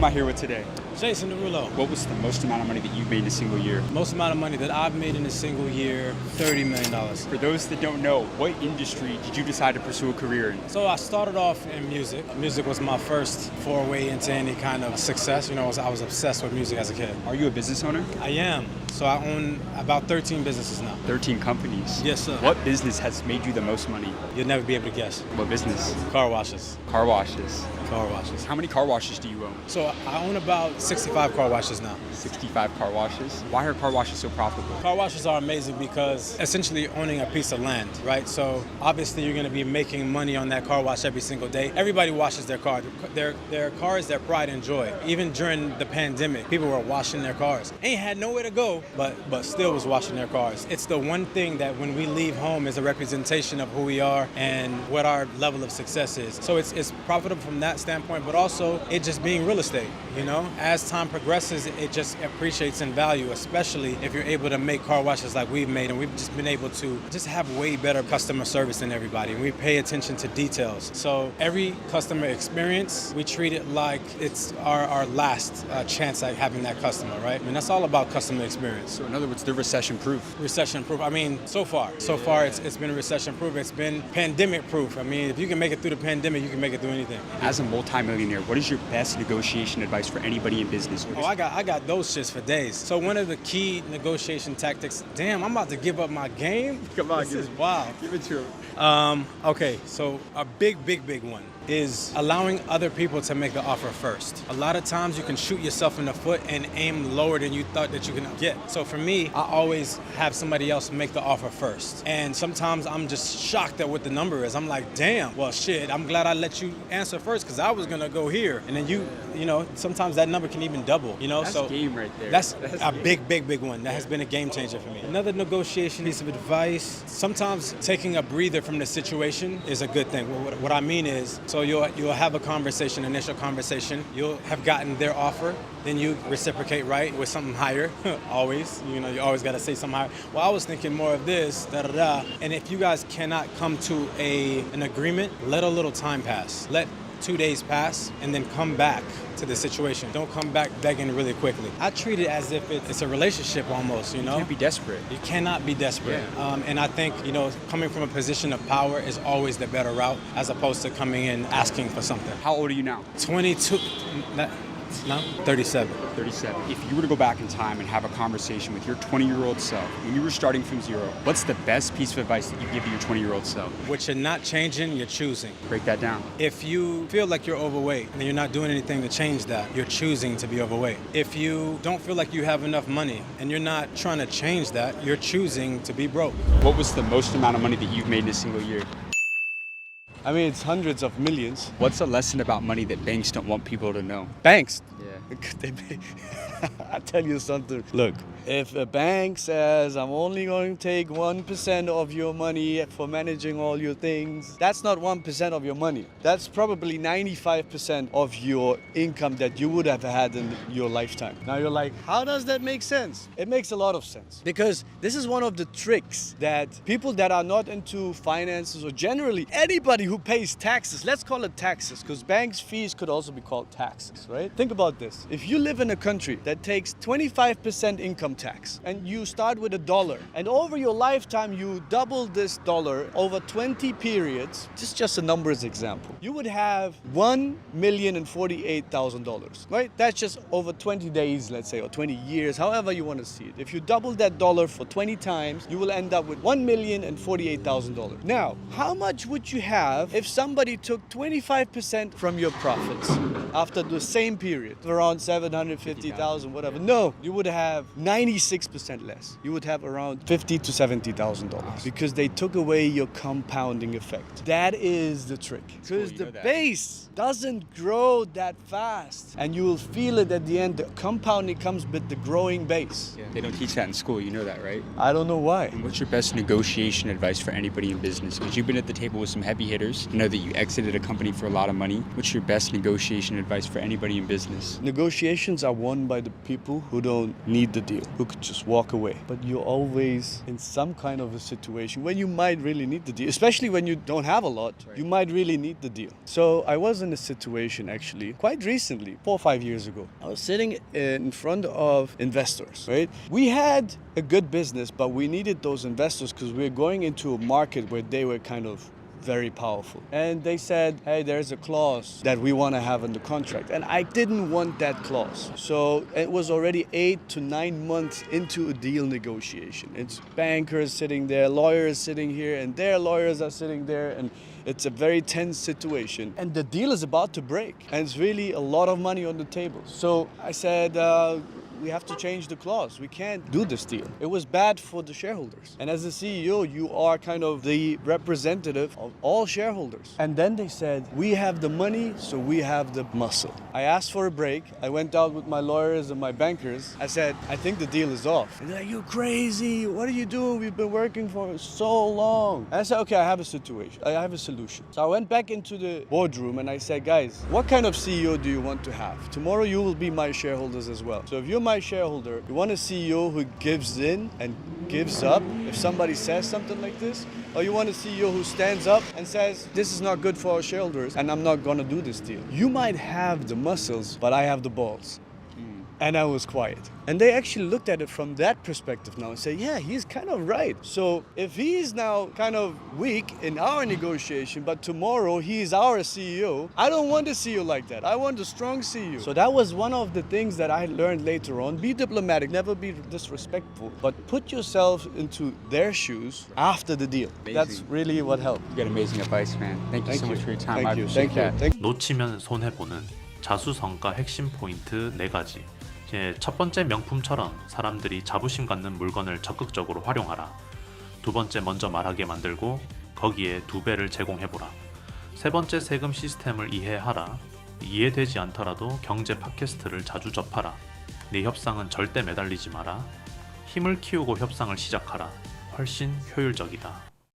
am I here with today? Jason Derulo. What was the most amount of money that you've made in a single year? Most amount of money that I've made in a single year, $30 million. For those that don't know, what industry did you decide to pursue a career in? So I started off in music. Music was my first foray into any kind of success. You know, I was obsessed with music as a kid. Are you a business owner? I am. So I own about 13 businesses now. 13 companies? Yes, sir. What business has made you the most money? You'll never be able to guess. What business? Car washes. Car washes. Car washes. How many car washes do you own? So I own about 65 car washes now. 65 car washes? Why are car washes so profitable? Car washes are amazing because essentially owning a piece of land, right? So obviously you're going to be making money on that car wash every single day. Everybody washes their car. Their car is their pride and joy. Even during the pandemic, people were washing their cars. Ain't had nowhere to go, but still was washing their cars. It's the one thing that when we leave home is a representation of who we are and what our level of success is. So it's profitable from that standpoint, but also it just being real estate, you know? As time progresses, it just appreciates in value, especially if you're able to make car washes like we've made, and we've just been able to just have way better customer service than everybody, and we pay attention to details. So every customer experience, we treat it like it's our last chance at having that customer, right? I mean, that's all about customer experience. So in other words, they're recession-proof. Recession-proof. I mean, so far it's been recession-proof. It's been pandemic-proof. I mean, if you can make it through the pandemic, you can make it through anything. As a multimillionaire, what is your best negotiation advice for anybody in business? Oh, I got those shits for days. So one of the key negotiation tactics, damn, I'm about to give up my game? Come on, this is wild. Give it to him. Okay, so a big one is allowing other people to make the offer first. A lot of times you can shoot yourself in the foot and aim lower than you thought that you can get. So for me, I always have somebody else make the offer first. And sometimes I'm just shocked at what the number is. I'm like, damn, well shit, I'm glad I let you answer first because I was gonna go here. And then you know, sometimes that number can even double, you know? That's so game right there. That's a big one. That has been a game changer for me. Another negotiation piece of advice, sometimes taking a breather from the situation is a good thing. What I mean is, so you'll have a conversation, initial conversation. You'll have gotten their offer. Then you reciprocate right with something higher. Always, you know, you always got to say something higher. Well, I was thinking more of this, da da da. And if you guys cannot come to an agreement, let a little time pass. Let 2 days pass and then come back to the situation. Don't come back begging really quickly. I treat it as if it's a relationship almost, you know? You can't be desperate. You cannot be desperate. Yeah. And I think, you know, coming from a position of power is always the better route as opposed to coming in asking for something. How old are you now? 22. No? 37. 37. If you were to go back in time and have a conversation with your 20-year-old self, when you were starting from zero, what's the best piece of advice that you give to your 20-year-old self? What you're not changing, you're choosing. Break that down. If you feel like you're overweight and you're not doing anything to change that, you're choosing to be overweight. If you don't feel like you have enough money and you're not trying to change that, you're choosing to be broke. What was the most amount of money that you've made in a single year? I mean, it's hundreds of millions. What's a lesson about money that banks don't want people to know? Banks. Yeah. I tell you something. Look, if a bank says, I'm only going to take 1% of your money for managing all your things, that's not 1% of your money. That's probably 95% of your income that you would have had in your lifetime. Now you're like, how does that make sense? It makes a lot of sense. Because this is one of the tricks that people that are not into finances, or generally anybody who pays taxes, let's call it taxes, because banks' fees could also be called taxes, right? Think about this. If you live in a country that takes 25% income tax and you start with $1 and over your lifetime you double this dollar over 20 periods, just a numbers example, you would have $1,048,000, right? That's just over 20 days, let's say, or 20 years, however you want to see it. If you double that dollar for 20 times, you will end up with $1,048,000. Now, how much would you have if somebody took 25% from your profits after the same period, around 750,000, whatever? No, you would have 96% less. You would have around $50,000 to $70,000 because they took away your compounding effect. That is the trick. Because the base doesn't grow that fast, and you will feel it at the end. The compounding comes with the growing base. Yeah. They don't teach that in school, you know that, right? I don't know why. And what's your best negotiation advice for anybody in business? Because you've been at the table with some heavy hitters. I know that you exited a company for a lot of money. What's your best negotiation advice for anybody in business? Negotiations are won by the people who don't need the deal, who could just walk away. But you're always in some kind of a situation when you might really need the deal, especially when you don't have a lot, you might really need the deal. So I was in a situation actually quite recently, 4 or 5 years ago. I was sitting in front of investors, right? We had a good business, but we needed those investors because we were going into a market where they were kind of very powerful. And they said, hey, there's a clause that we want to have in the contract. And I didn't want that clause. So it was already 8 to 9 months into a deal negotiation. It's bankers sitting there, lawyers sitting here, and their lawyers are sitting there. And it's a very tense situation. And the deal is about to break. And it's really a lot of money on the table. So I said, we have to change the clause. We can't do this deal. It was bad for the shareholders. And as a CEO, you are kind of the representative of all shareholders. And then they said, we have the money, so we have the muscle. I asked for a break. I went out with my lawyers and my bankers. I said, I think the deal is off. And they're like, you're crazy. What are you doing? We've been working for so long. And I said, okay, I have a situation. I have a solution. So I went back into the boardroom and I said, guys, what kind of CEO do you want to have? Tomorrow you will be my shareholders as well. So if you're my shareholder, you want a CEO who gives in and gives up if somebody says something like this, or you want a CEO who stands up and says, this is not good for our shareholders and I'm not going to do this deal. You might have the muscles, but I have the balls. And I was quiet. And they actually looked at it from that perspective now and say, yeah, he's kind of right. So if he's now kind of weak in our negotiation, but tomorrow he's our CEO, I don't want a CEO like that. I want a strong CEO. So that was one of the things that I learned later on. Be diplomatic, never be disrespectful, but put yourself into their shoes after the deal. Amazing. That's really what helped. You got amazing advice, man. Thank you so much for your time. I Thank you. appreciate Thank you. that. Thank you. 놓치면 손해보는 자수성가 핵심 포인트 4가지. 첫 번째 명품처럼 사람들이 자부심 갖는 물건을 적극적으로 활용하라. 두 번째 먼저 말하게 만들고 거기에 2배를 제공해보라. 세 번째 세금 시스템을 이해하라. 이해되지 않더라도 경제 팟캐스트를 자주 접하라. 네 협상은 절대 매달리지 마라. 힘을 키우고 협상을 시작하라. 훨씬 효율적이다.